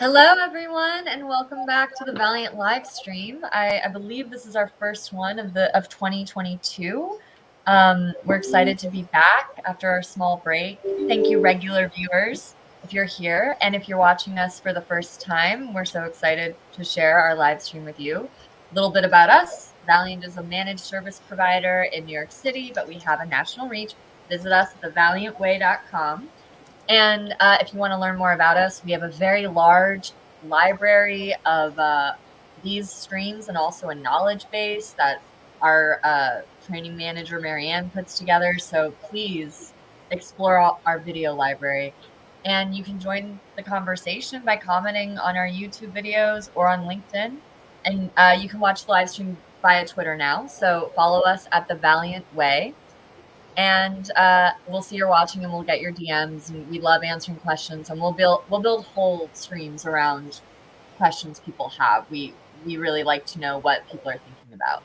Hello, everyone, and welcome back to the Valiant live stream. I believe this is our first one of 2022. We're excited to be back after our small break. Thank you, regular viewers, if you're here, and if you're watching us for the first time, we're so excited to share our live stream with you. A little bit about us. Valiant is a managed service provider in New York City, but we have a national reach. Visit us at thevaliantway.com. And if you want to learn more about us, we have a very large library of these streams and also a knowledge base that our training manager, Marianne, puts together. So please explore our video library. And you can join the conversation by commenting on our YouTube videos or on LinkedIn. And you can watch the live stream via Twitter now. So follow us at The Valiant Way. And we'll see you're watching, and we'll get your DMs, and we love answering questions, and we'll build whole streams around questions people have. We really like to know what people are thinking about.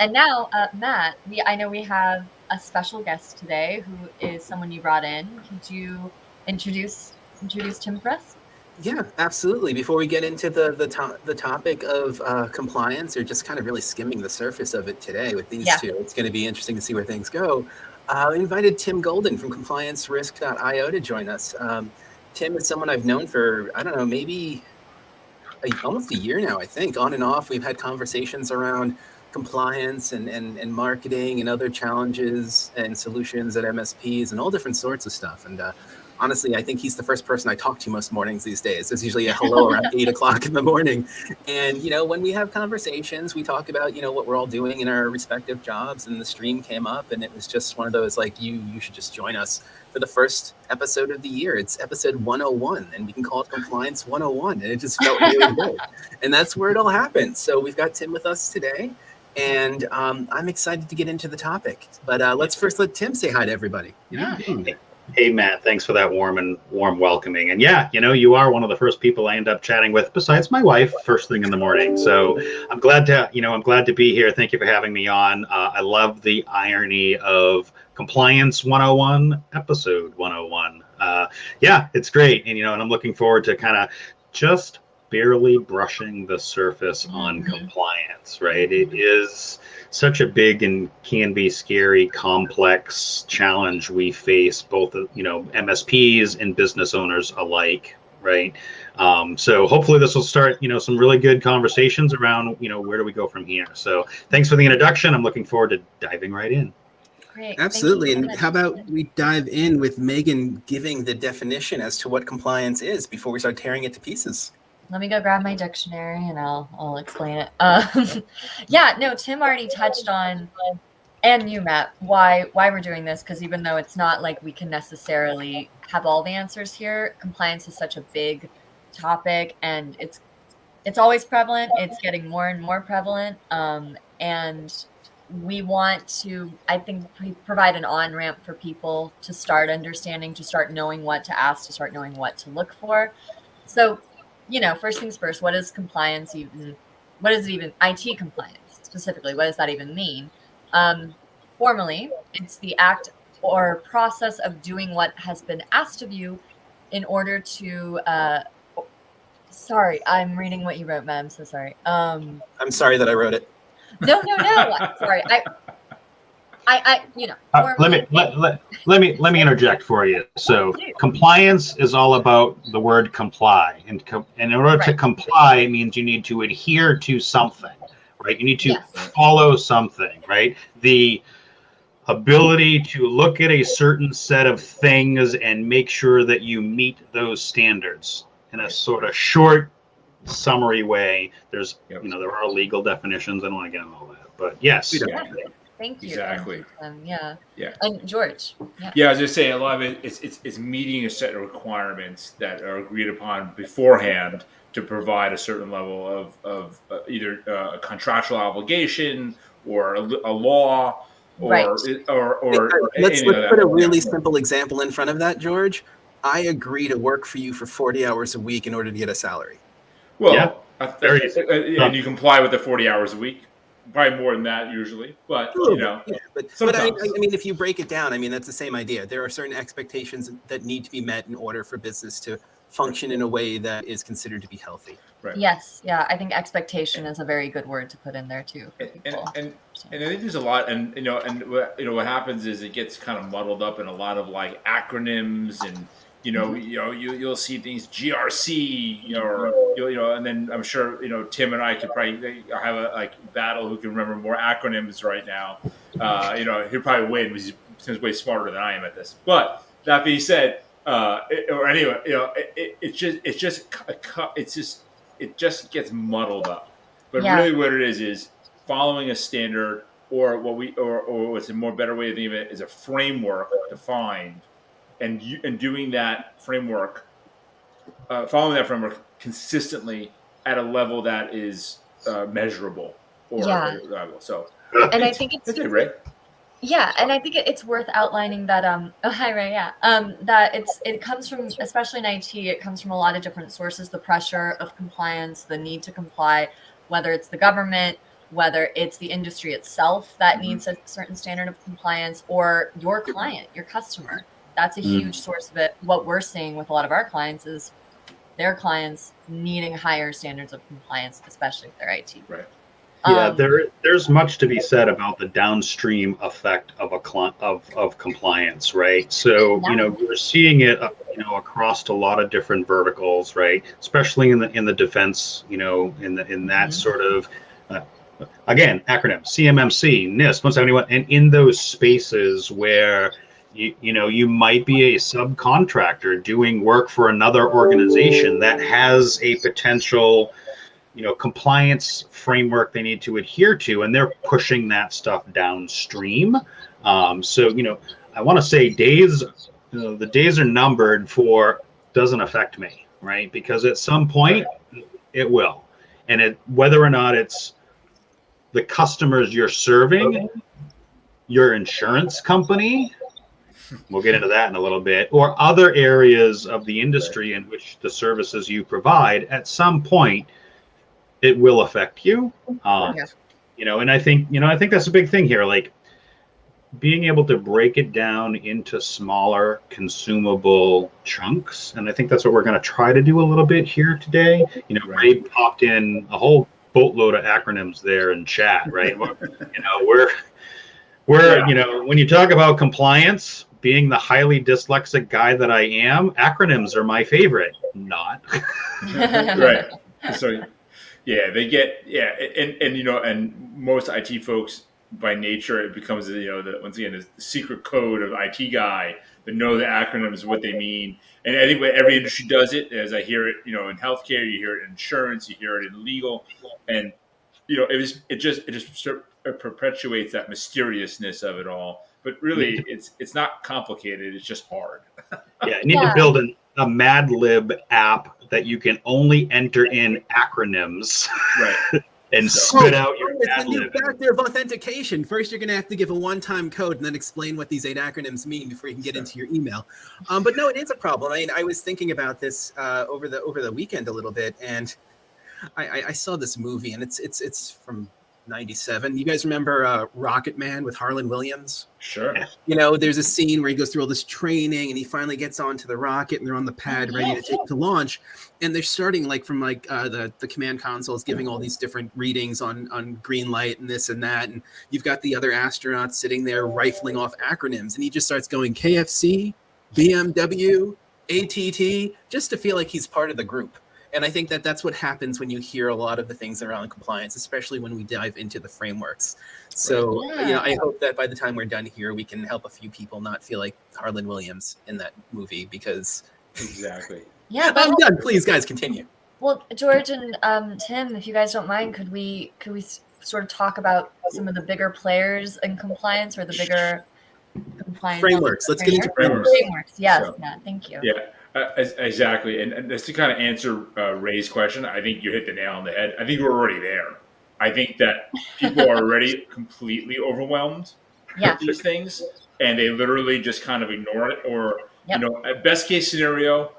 And now, Matt, I know we have a special guest today who is someone you brought in. Could you introduce Tim for us? Yeah, absolutely. Before we get into the topic of compliance, or just kind of really skimming the surface of it today with these two, it's going to be interesting to see where things go. I invited Tim Golden from ComplianceRisk.io to join us. Tim is someone I've known for, I don't know, maybe almost a year now, I think. On and off, we've had conversations around compliance and marketing and other challenges and solutions at MSPs and all different sorts of stuff. And honestly, I think he's the first person I talk to most mornings these days. There's usually a hello around 8 o'clock in the morning. And, when we have conversations, we talk about, what we're all doing in our respective jobs, and the stream came up, and it was just one of those, like, you should just join us for the first episode of the year. It's episode 101, and we can call it Compliance 101. And it just felt really good. And that's where it all happened. So we've got Tim with us today, and I'm excited to get into the topic. But let's first let Tim say hi to everybody. Yeah. Hey, Matt, thanks for that warm welcoming. And yeah, you are one of the first people I end up chatting with, besides my wife, first thing in the morning. So I'm glad to be here. Thank you for having me on. I love the irony of Compliance 101, episode 101. Yeah, it's great. And, and I'm looking forward to kind of just barely brushing the surface on compliance, right? It is such a big and can be scary, complex challenge we face, both, MSPs and business owners alike, right? So hopefully this will start, some really good conversations around, where do we go from here? So thanks for the introduction. I'm looking forward to diving right in. Great. Absolutely. And how about we dive in with Megan giving the definition as to what compliance is before we start tearing it to pieces? Let me go grab my dictionary and I'll explain it. Yeah, no, Tim already touched on, and you, Matt, why we're doing this, because even though it's not like we can necessarily have all the answers here, compliance is such a big topic, and it's always prevalent. It's getting more and more prevalent, and we want to, I think, provide an on-ramp for people to start understanding, to start knowing what to ask, to start knowing what to look for. So, first things first, what is compliance even? What is it even? IT compliance specifically, what does that even mean? Formally, it's the act or process of doing what has been asked of you in order to, sorry, I'm reading what you wrote, Matt. I'm so sorry. I'm sorry that I wrote it. No. Sorry. Let me interject for you. So compliance is all about the word comply, and in order to comply means you need to adhere to something, right? You need to follow something, right? The ability to look at a certain set of things and make sure that you meet those standards in a sort of short, summary way. There's, there are legal definitions. I don't want to get into all that, but yes. Thank you. Exactly. Yeah. And George. Yeah, as I say, a lot of it it's meeting a set of requirements that are agreed upon beforehand to provide a certain level of either a contractual obligation or a law, or let's put a really simple example in front of that, George. I agree to work for you for 40 hours a week in order to get a salary. Well, and you comply with the 40 hours a week. Probably more than that usually, but but I mean, if you break it down, I mean, that's the same idea. There are certain expectations that need to be met in order for business to function in a way that is considered to be healthy. Right. Yes. Yeah. I think expectation is a very good word to put in there too for people. And I think there's a lot, and what happens is it gets kind of muddled up in a lot of like acronyms, and you'll see things GRC, or and then I'm sure Tim and I could probably have a battle who can remember more acronyms right now. He'll probably win because he's way smarter than I am at this. But that being said, it just gets muddled up. But really, what it is following a standard, or what's a more better way of thinking of it is a framework defined, and doing that framework, following that framework consistently at a level that is measurable or reliable. So, and I think it's okay, Ray. Yeah, and I think it's worth outlining that hi Ray, that it comes from, especially in IT, it comes from a lot of different sources: the pressure of compliance, the need to comply, whether it's the government, whether it's the industry itself that needs a certain standard of compliance, or your client, your customer. That's a huge source of it. What we're seeing with a lot of our clients is their clients needing higher standards of compliance, especially if they're IT. Right. Yeah, there's much to be said about the downstream effect of of compliance, right? So we're seeing it across a lot of different verticals, right? Especially in the defense, in that sort of again, acronym CMMC, NIST, 171, and in those spaces where you might be a subcontractor doing work for another organization that has a potential compliance framework they need to adhere to, and they're pushing that stuff downstream. So I want to say the days are numbered for doesn't affect me, right? Because at some point it will, and whether or not it's the customers you're serving, your insurance company, we'll get into that in a little bit, or other areas of the industry in which the services you provide, at some point it will affect you. And I think that's a big thing here, like being able to break it down into smaller consumable chunks. And I think that's what we're going to try to do a little bit here today. Ray popped in a whole boatload of acronyms there in chat, right? We're when you talk about compliance, being the highly dyslexic guy that I am, acronyms are my favorite. Not. Right. So yeah, they get and most IT folks by nature, it becomes once again the secret code of IT guy that know the acronyms, what they mean. And I think every industry does it. As I hear it, in healthcare, you hear it in insurance, you hear it in legal, and it just perpetuates that mysteriousness of it all. But really, it's not complicated. It's just hard. Yeah, you need to build a Mad Lib app that you can only enter in acronyms, right? And spit out your It's the new factor of authentication. First, you're going to have to give a one-time code and then explain what these 8 acronyms mean before you can get into your email. But no, it is a problem. I mean, I was thinking about this over the weekend a little bit, and I saw this movie, and it's from '97. You guys remember Rocket Man with Harlan Williams? Sure. There's a scene where he goes through all this training, and he finally gets onto the rocket, and they're on the pad ready to launch, and they're starting from the command console is giving all these different readings on green light and this and that, and you've got the other astronauts sitting there rifling off acronyms, and he just starts going KFC, BMW, ATT, just to feel like he's part of the group. And I think that's what happens when you hear a lot of the things around compliance, especially when we dive into the frameworks. So, I hope that by the time we're done here, we can help a few people not feel like Harlan Williams in that movie, because exactly. Yeah, I'm done. Please, guys, continue. Well, George and Tim, if you guys don't mind, could we sort of talk about some of the bigger players in compliance, or the bigger compliance frameworks? Let's get into frameworks. Yes, thank you. Yeah. Exactly, and just to kind of answer Ray's question, I think you hit the nail on the head. I think we're already there. I think that people are already completely overwhelmed with these things, and they literally just kind of ignore it. Or at best case scenario,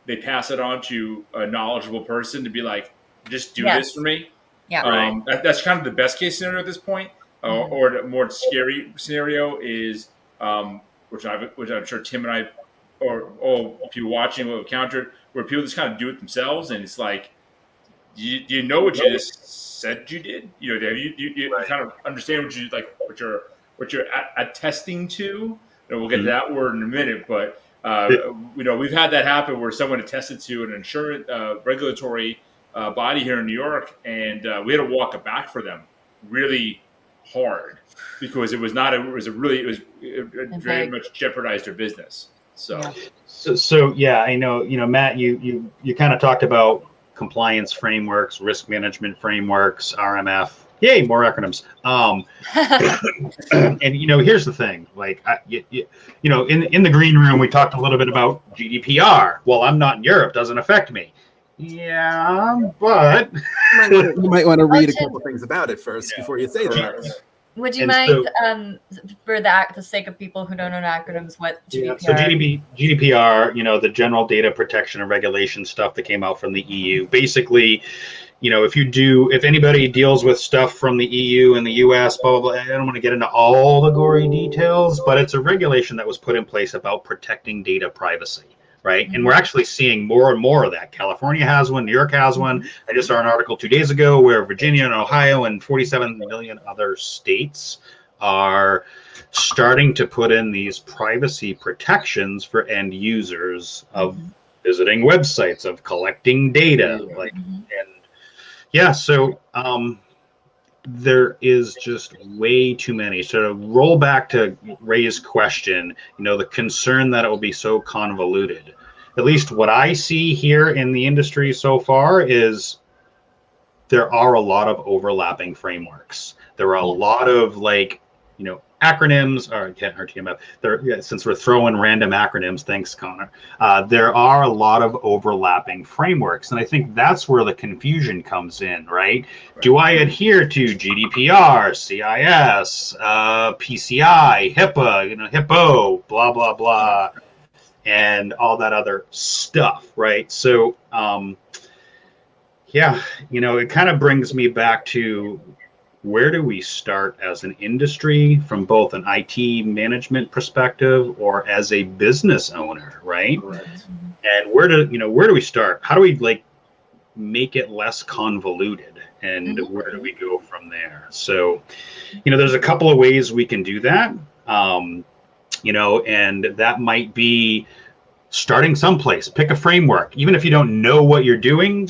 they pass it on to a knowledgeable person to be like, "Just do this for me." Yeah, that's kind of the best case scenario at this point. Or the more scary scenario is, which I'm sure Tim and I or people watching what we countered, where people just kind of do it themselves, and it's like, do you know what you just said you did? You know, you kind of understand what you like, what you're attesting to. And we'll get to that word in a minute, but we've had that happen where someone attested to an insurance regulatory body here in New York, and we had to walk it back for them really hard because it very much jeopardized their business. So yeah, I know, Matt, you kind of talked about compliance frameworks, risk management frameworks, RMF. Yay, more acronyms. And here's the thing. Like, in the green room, we talked a little bit about GDPR. Well, I'm not in Europe; doesn't affect me. Yeah, but you might want to read a couple things about it first before you say that. Would you mind, for the sake of people who don't know acronyms, what GDPR? So GDPR, the General Data Protection and Regulation stuff that came out from the EU. Basically, if anybody deals with stuff from the EU and the US, blah, blah, blah, I don't want to get into all the gory details, but it's a regulation that was put in place about protecting data privacy. Right. And we're actually seeing more and more of that. California has one. New York has one. I just saw an article 2 days ago where Virginia and Ohio and 47 million other states are starting to put in these privacy protections for end users of visiting websites, of collecting data. So there is just way too many. So to roll back to Ray's question, the concern that it will be so convoluted. At least what I see here in the industry so far is there are a lot of overlapping frameworks. There are a lot of acronyms, or RTMF. Since we're throwing random acronyms, thanks, Connor. There are a lot of overlapping frameworks, and I think that's where the confusion comes in, right? Do I adhere to GDPR, CIS, PCI, HIPAA, HIPPO, blah blah blah, and all that other stuff, right? So, it kind of brings me back to, where do we start as an industry from both an IT management perspective or as a business owner, right? Correct. And where do we start? How do we make it less convoluted, and where do we go from there? So, there's a couple of ways we can do that. And that might be starting someplace. Pick a framework, even if you don't know what you're doing.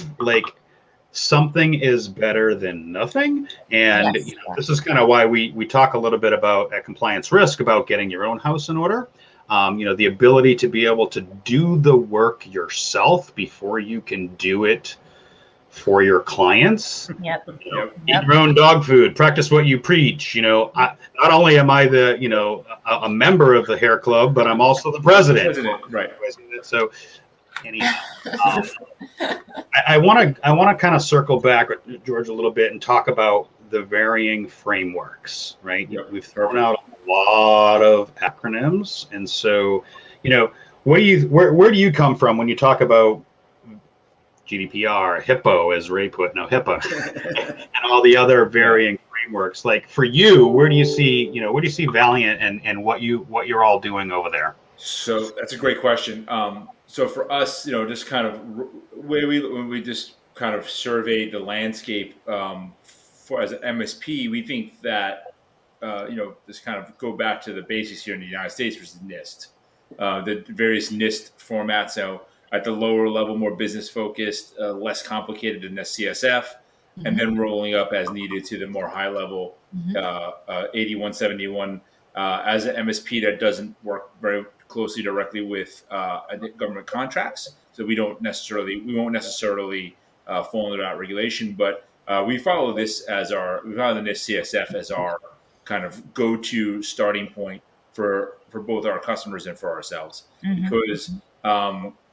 Something is better than nothing. And this is kind of why we talk a little bit about at Compliance Risk about getting your own house in order. The ability to be able to do the work yourself before you can do it for your clients. Eat your own dog food, practice what you preach. Not only am I a member of the hair club, but I'm also the president. Right. So anyhow, I want to kind of circle back, George, a little bit and talk about the varying frameworks, right? We've thrown out a lot of acronyms, and so where do you come from when you talk about GDPR, HIPPO, as Ray put, HIPAA, and all the other varying frameworks? For you, where do you see Valiant and what you're all doing over there? So that's a great question. So for us, just kind of when we just kind of surveyed the landscape for as an MSP, we think that just kind of go back to the basics here in the United States, which is NIST, the various NIST formats. So at the lower level, more business focused, less complicated than SCSF, and then rolling up as needed to the more high level 8171. As an MSP, that doesn't work very closely directly with government contracts, so we won't necessarily fall under that regulation. But we follow the NIST CSF as our kind of go-to starting point for both our customers and for ourselves, because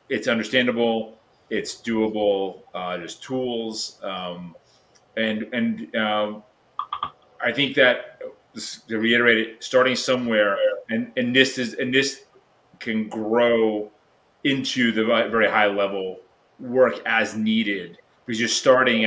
it's understandable, it's doable, there's tools, and I think that, to reiterate it, starting somewhere, and NIST can grow into the very high level work as needed, because you're starting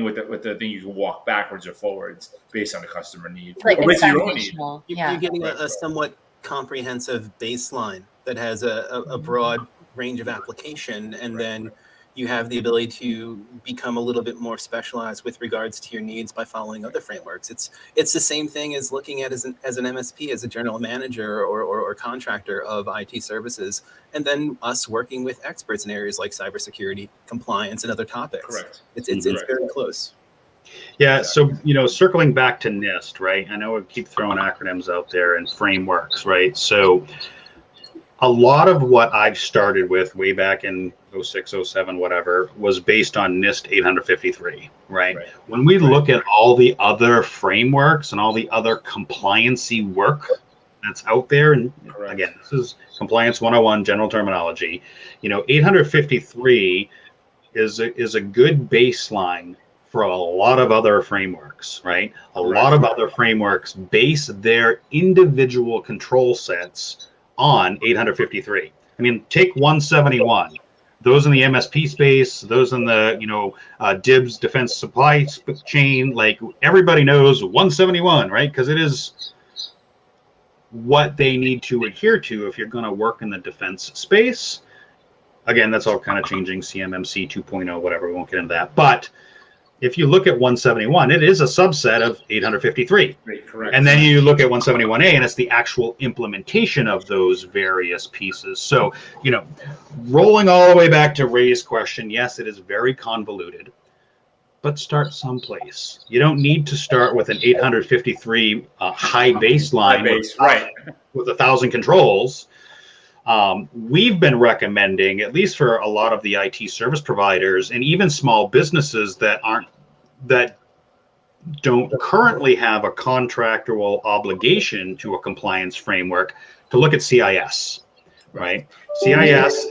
with the thing you can walk backwards or forwards based on the customer need, or based on your own need. You're getting a somewhat comprehensive baseline that has a broad range of application, and then you have the ability to become a little bit more specialized with regards to your needs by following other frameworks. It's the same thing as looking at as an MSP, as a general manager or contractor of IT services, and then us working with experts in areas like cybersecurity, compliance, and other topics. Correct. It's very close. Yeah, so circling back to NIST, right? I know we keep throwing acronyms out there and frameworks, right? So a lot of what I've started with way back in 06, 07, whatever, was based on NIST 853, right? When we look at all the other frameworks and all the other compliancy work that's out there, and again, this is Compliance 101, general terminology, 853 is a good baseline for a lot of other frameworks, right? A lot of other frameworks base their individual control sets on 853. I mean, take 171. Those in the MSP space, those in the DIBS defense supply chain, like everybody knows 171, right? Because it is what they need to adhere to if you're going to work in the defense space. Again, that's all kind of changing, CMMC 2.0, whatever. We won't get into that, but if you look at 171, it is a subset of 853. Correct. And then you look at 171A, and it's the actual implementation of those various pieces. So, rolling all the way back to Ray's question, yes, it is very convoluted, but start someplace. You don't need to start with an 853 high baseline with 1,000 controls. We've been recommending, at least for a lot of the IT service providers and even small businesses that don't currently have a contractual obligation to a compliance framework, to look at CIS, right? CIS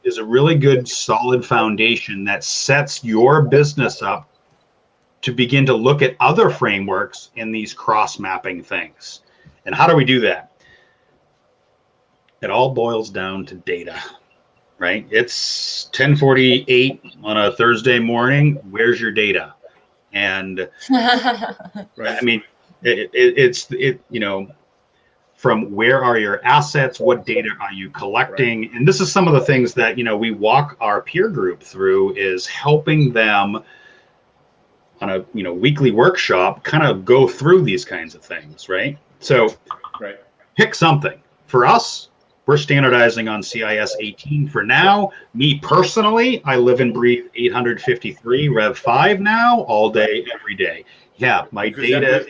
is a really good, solid foundation that sets your business up to begin to look at other frameworks in these cross-mapping things. And how do we do that? It all boils down to data, right? It's 10:48 on a Thursday morning. Where's your data? And I mean, it's from where are your assets? What data are you collecting? And this is some of the things that we walk our peer group through, is helping them on a weekly workshop kind of go through these kinds of things, right? So pick something. For us, we're standardizing on CIS 18 for now. Me personally, I live and breathe 853 Rev 5 now, all day, every day. Yeah, my data.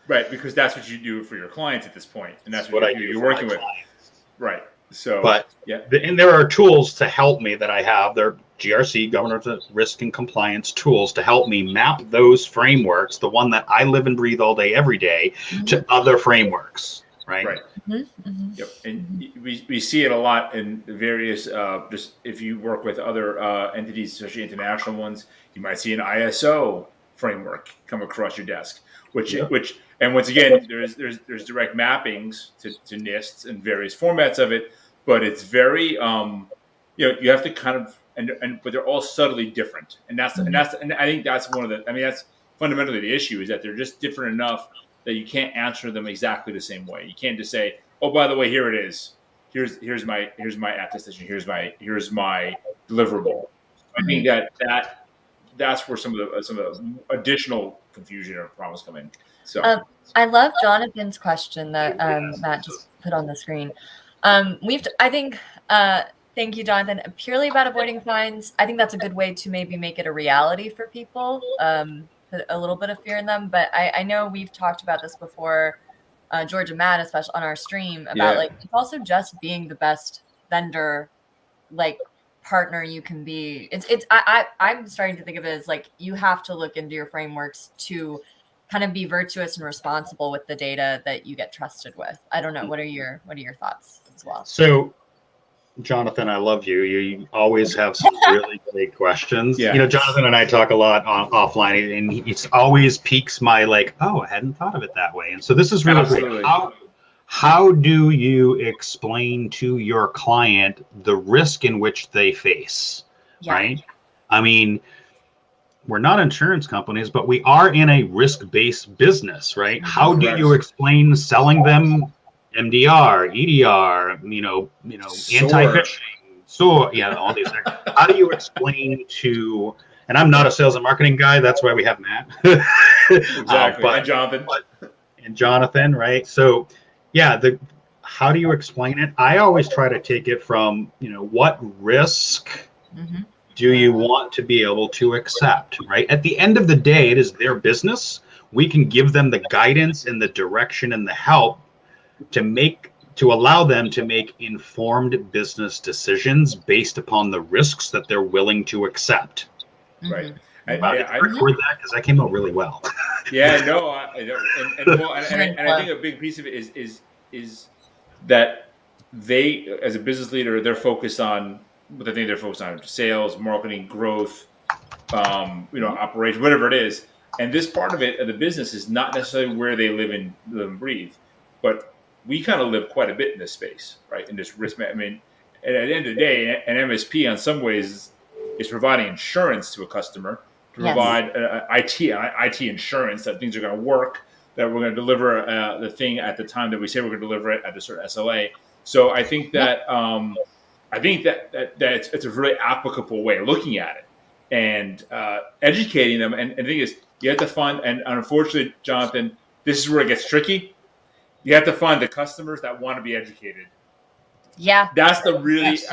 Because that's what you do for your clients at this point, and that's what you're working with. Right. So, but and there are tools to help me that I have. They're GRC, Governance Risk and Compliance tools, to help me map those frameworks, the one that I live and breathe all day, every day, to other frameworks. Right. Yep. And we see it a lot in various, just if you work with other entities, especially international ones, you might see an ISO framework come across your desk, which and once again, there's direct mappings to NIST and various formats of it, but it's very, you have to kind of, but they're all subtly different. And I think that's that's fundamentally the issue, is that they're just different enough that you can't answer them exactly the same way. You can't just say, "Oh, by the way, here it is. Here's my attestation. Here's my deliverable." I think that's where some of the additional confusion or problems come in. So I love Jonathan's question that Matt just put on the screen. Thank you, Jonathan. Purely about avoiding fines, I think that's a good way to maybe make it a reality for people. Put a little bit of fear in them, but I know we've talked about this before, George and Matt, especially on our stream, about it's also just being the best vendor, partner you can be. I'm starting to think of it as you have to look into your frameworks to kind of be virtuous and responsible with the data that you get trusted with. I don't know. What are your thoughts as well? So, Jonathan, I love you. You always have some really great questions. Yeah. Jonathan and I talk a lot offline, and it always piques my I hadn't thought of it that way. And so this is really great. How do you explain to your client the risk in which they face, right? I mean, we're not insurance companies, but we are in a risk-based business, right? How do you explain selling them MDR, EDR, anti-phishing, all these things. How do you explain to, and I'm not a sales and marketing guy, that's why we have Matt. Exactly. And Jonathan. And Jonathan, right? So how do you explain it? I always try to take it from, what risk do you want to be able to accept, right? At the end of the day, it is their business. We can give them the guidance and the direction and the help to allow them to make informed business decisions based upon the risks that they're willing to accept. Right. I record that because that came out really well. Yeah, no, I think a big piece of it is that they, as a business leader, they're focused on what they think they're focused on: sales, marketing, growth, operation, whatever it is. And this part of it, of the business, is not necessarily where they live and breathe, but we kind of live quite a bit in this space, right? In this risk. I mean, at the end of the day, an MSP, on some ways, is providing insurance to a customer, to provide IT insurance that things are going to work, that we're going to deliver the thing at the time that we say we're going to deliver it at a certain SLA. So I think that it's a really applicable way of looking at it and educating them. And the thing is, you have to find, and unfortunately, Jonathan, this is where it gets tricky. You have to find the customers that want to be educated. Yeah, that's the really. If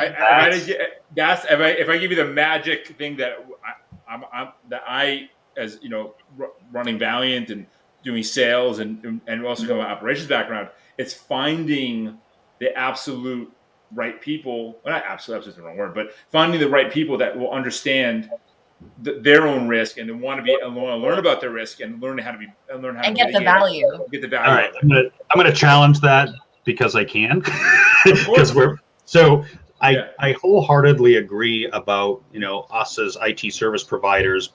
I give you the magic thing that I as running Valiant and doing sales and also coming from an operations background, it's finding the absolute right people. Well, not absolute is the wrong word, but finding the right people that will understand their own risk and want to learn about their risk and learn how to get the value. Get the value. All right, I'm gonna challenge that because I can. Because I wholeheartedly agree about us as IT service providers,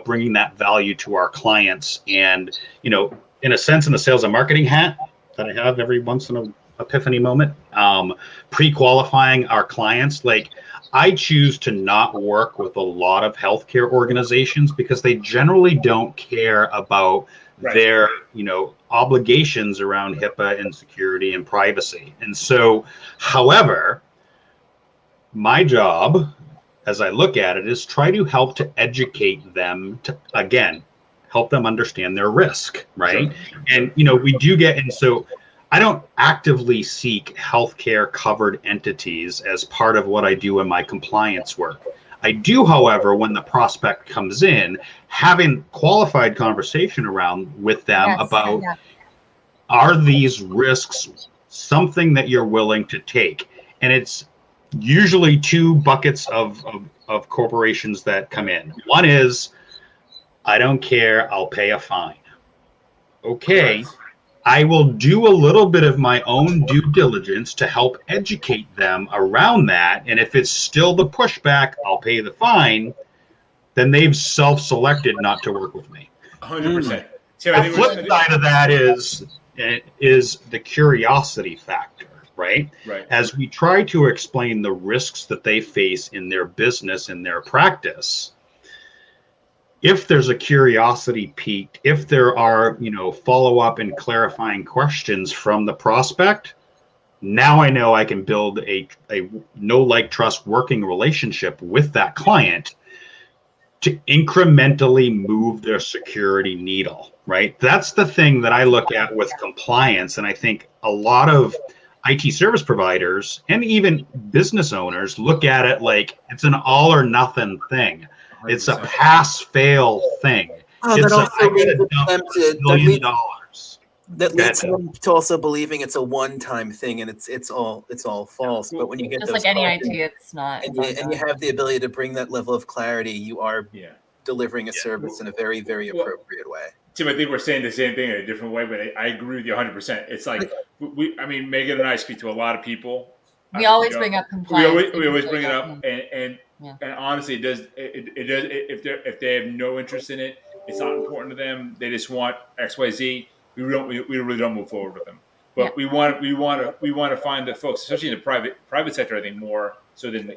bringing that value to our clients, and in a sense, in the sales and marketing hat that I have every once in a epiphany moment, pre-qualifying our clients. Like, I choose to not work with a lot of healthcare organizations because they generally don't care about their obligations around HIPAA and security and privacy. And so, however, my job, as I look at it, is try to help to educate them to, again, help them understand their risk, right? Sure. And we do get, and so I don't actively seek healthcare covered entities as part of what I do in my compliance work. I do, however, when the prospect comes in, having qualified conversation around with them about, are these risks something that you're willing to take? And it's usually two buckets of corporations that come in. One is, I don't care, I'll pay a fine. Okay. Correct. I will do a little bit of my own due diligence to help educate them around that. And if it's still the pushback, I'll pay the fine, then they've self-selected not to work with me. 100%. The flip side of that is the curiosity factor, right? As we try to explain the risks that they face in their business, in their practice, if there's a curiosity piqued, if there are, follow-up and clarifying questions from the prospect, now I know I can build a know, like, trust working relationship with that client to incrementally move their security needle, right? That's the thing that I look at with compliance. And I think a lot of IT service providers and even business owners look at it like it's an all or nothing thing. 100%. It's a pass-fail thing. It's $1 million. That leads them to also believing it's a one-time thing, and it's all false. But when you get just like any IT, it's not. And you have the ability to bring that level of clarity, you are delivering a service in a very, very appropriate way. Tim, I think we're saying the same thing in a different way, but I agree with you 100%. It's like Megan and I speak to a lot of people. We always bring up compliance. We always bring it up, and honestly, it does. If they have no interest in it, it's not important to them. They just want XYZ. We really don't move forward with them. But we want to find the folks, especially in the private sector, I think more so than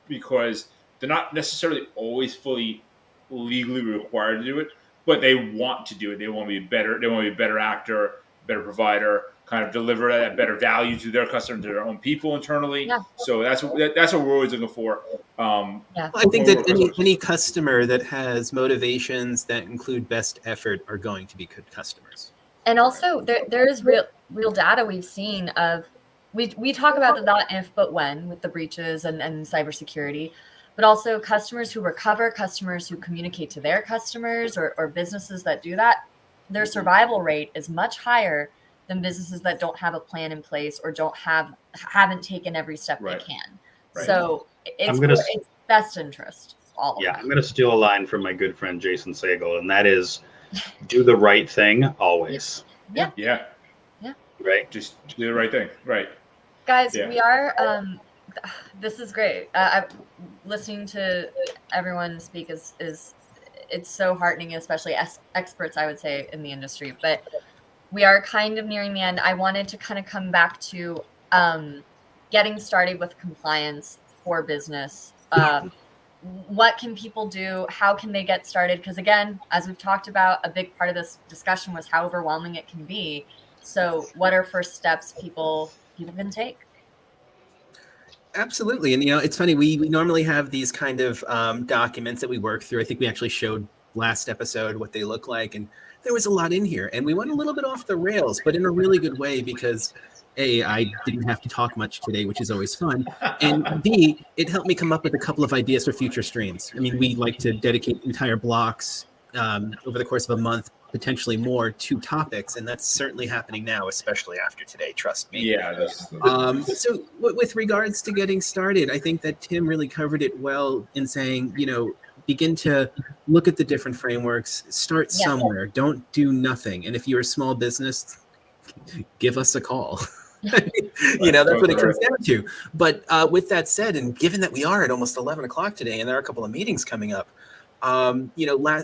because they're not necessarily always fully legally required to do it, but they want to do it. They want to be better. They want to be a better actor, better provider. kind of deliver that better value to their customers, to their own people internally. Yeah. So that's what we're always looking for. Yeah. I think that any customer that has motivations that include best effort are going to be good customers. And also there is real data we've seen of, we talk about the not if but when with the breaches and cybersecurity, but also customers who recover, customers who communicate to their customers, or businesses that do that, their survival rate is much higher than businesses that don't have a plan in place or haven't taken every step Right. they can. Right. So it's best interest. All of I'm them. going to steal a line from my good friend Jason Segel, and that is, do the right thing always. Yeah. Yeah. Right. Just do the right thing. Right. Guys, Yeah. we are. This is great. Listening to everyone speak is it's so heartening, especially as experts, I would say, in the industry. But we are kind of nearing the end. I wanted to kind of come back to getting started with compliance for business. What can people do? How can they get started? Because again, as we've talked about, a big part of this discussion was how overwhelming it can be. So what are first steps people can take? Absolutely. And, it's funny, we normally have these kind of documents that we work through. I think we actually showed last episode what they look like, and there was a lot in here. And we went a little bit off the rails, but in a really good way, because A, I didn't have to talk much today, which is always fun. And B, it helped me come up with a couple of ideas for future streams. I mean, we like to dedicate entire blocks over the course of a month, potentially more, to topics, and that's certainly happening now, especially after today, trust me. Yeah. So with regards to getting started, I think that Tim really covered it well in saying, begin to look at the different frameworks, start somewhere, don't do nothing. And if you're a small business, give us a call. That's what it comes down to. But with that said, and given that we are at almost 11 o'clock today, and there are a couple of meetings coming up,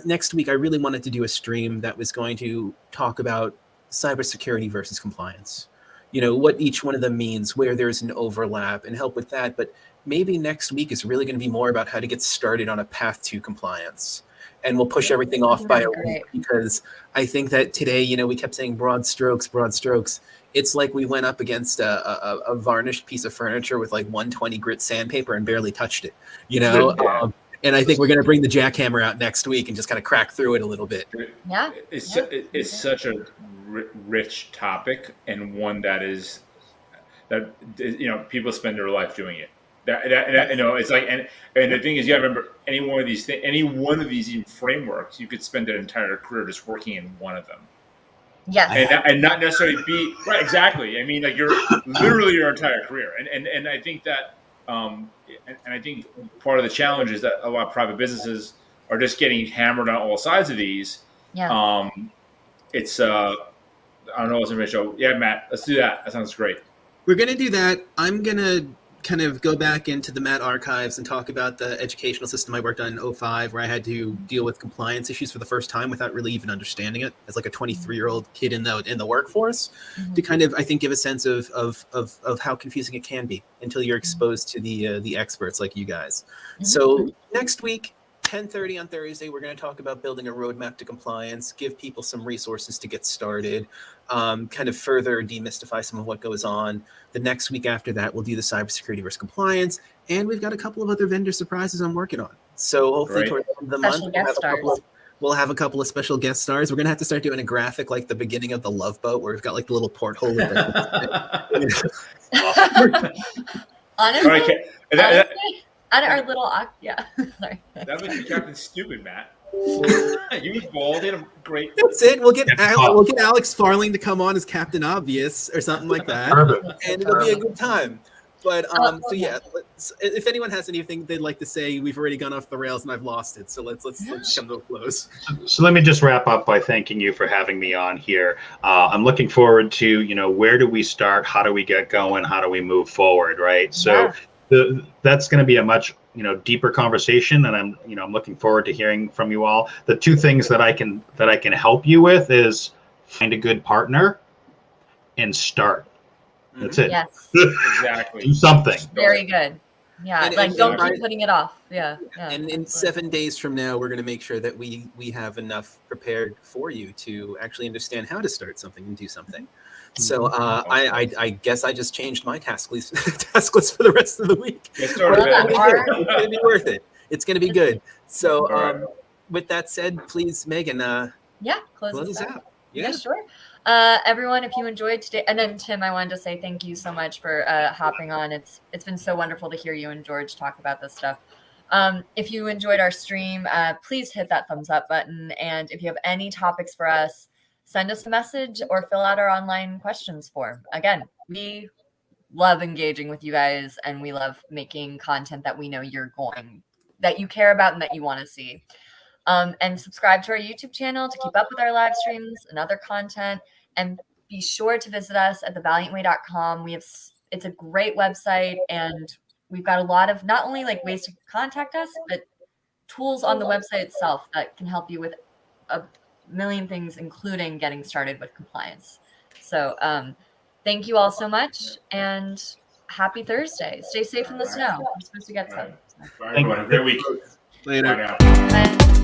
next week, I really wanted to do a stream that was going to talk about cybersecurity versus compliance. What each one of them means, where there's an overlap, and help with that. But maybe next week is really going to be more about how to get started on a path to compliance. And we'll push everything off by a week, because I think that today, we kept saying broad strokes. It's like we went up against a varnished piece of furniture with like 120 grit sandpaper and barely touched it, Yeah. And I think we're going to bring the jackhammer out next week and just kind of crack through it a little bit. Yeah. It's such a rich topic, and one that people spend their life doing it. It's like, and the thing is, you gotta remember, any one of these even frameworks, you could spend an entire career just working in one of them. Yes. And not necessarily be right. Exactly. I mean, like, you're literally your entire career. And I think that, and I think part of the challenge is that a lot of private businesses are just getting hammered on all sides of these. Yeah. It's I don't know what's in the show. Yeah, Matt, let's do that. That sounds great. We're going to do that. I'm going to kind of go back into the Matt archives and talk about the educational system I worked on in 2005, where I had to deal with compliance issues for the first time without really even understanding it as like a 23-year-old kid in the workforce, to kind of, I think, give a sense of how confusing it can be until you're exposed to the experts like you guys. So next week, 10:30 on Thursday, we're going to talk about building a roadmap to compliance, give people some resources to get started, kind of further demystify some of what goes on. The next week after that, we'll do the cybersecurity versus compliance, and we've got a couple of other vendor surprises I'm working on. So hopefully towards the end of the month, we'll have a couple of special guest stars. We're going to have to start doing a graphic like the beginning of the Love Boat, where we've got like the little porthole. Honestly, our little sorry. That makes you Captain Stupid, Matt. You bald in a great. That's it. We'll get Alex Farling to come on as Captain Obvious or something like that, and it'll be a good time. But so yeah, if anyone has anything they'd like to say, we've already gone off the rails and I've lost it. So let's come to a close. So let me just wrap up by thanking you for having me on here. I'm looking forward to where do we start? How do we get going? How do we move forward? Right. So. That's going to be a much deeper conversation, and I'm looking forward to hearing from you all. The two things that I can help you with is find a good partner and start. That's it. Yes, exactly. Do something. Very good. Yeah, don't keep putting it off. Yeah. And in 7 days from now, we're going to make sure that we have enough prepared for you to actually understand how to start something and do something. So I guess I just changed my task list for the rest of the week. It's It's gonna be worth it. It's gonna be good. So with that said, please, Megan, close us out. Yeah, sure. Everyone, if you enjoyed today, and then Tim, I wanted to say thank you so much for hopping on. It's been so wonderful to hear you and George talk about this stuff. If you enjoyed our stream, please hit that thumbs up button. And if you have any topics for us, send us a message or fill out our online questions form. Again, we love engaging with you guys, and we love making content that we know that you care about and that you want to see. And subscribe to our YouTube channel to keep up with our live streams and other content. And be sure to visit us at thevaliantway.com. It's a great website, and we've got a lot of not only like ways to contact us, but tools on the website itself that can help you with a million things, including getting started with compliance. So thank you all so much, and happy Thursday. Stay safe in the snow. We're supposed to get some. All right, everyone. Have a great week. Later. Bye now. Bye.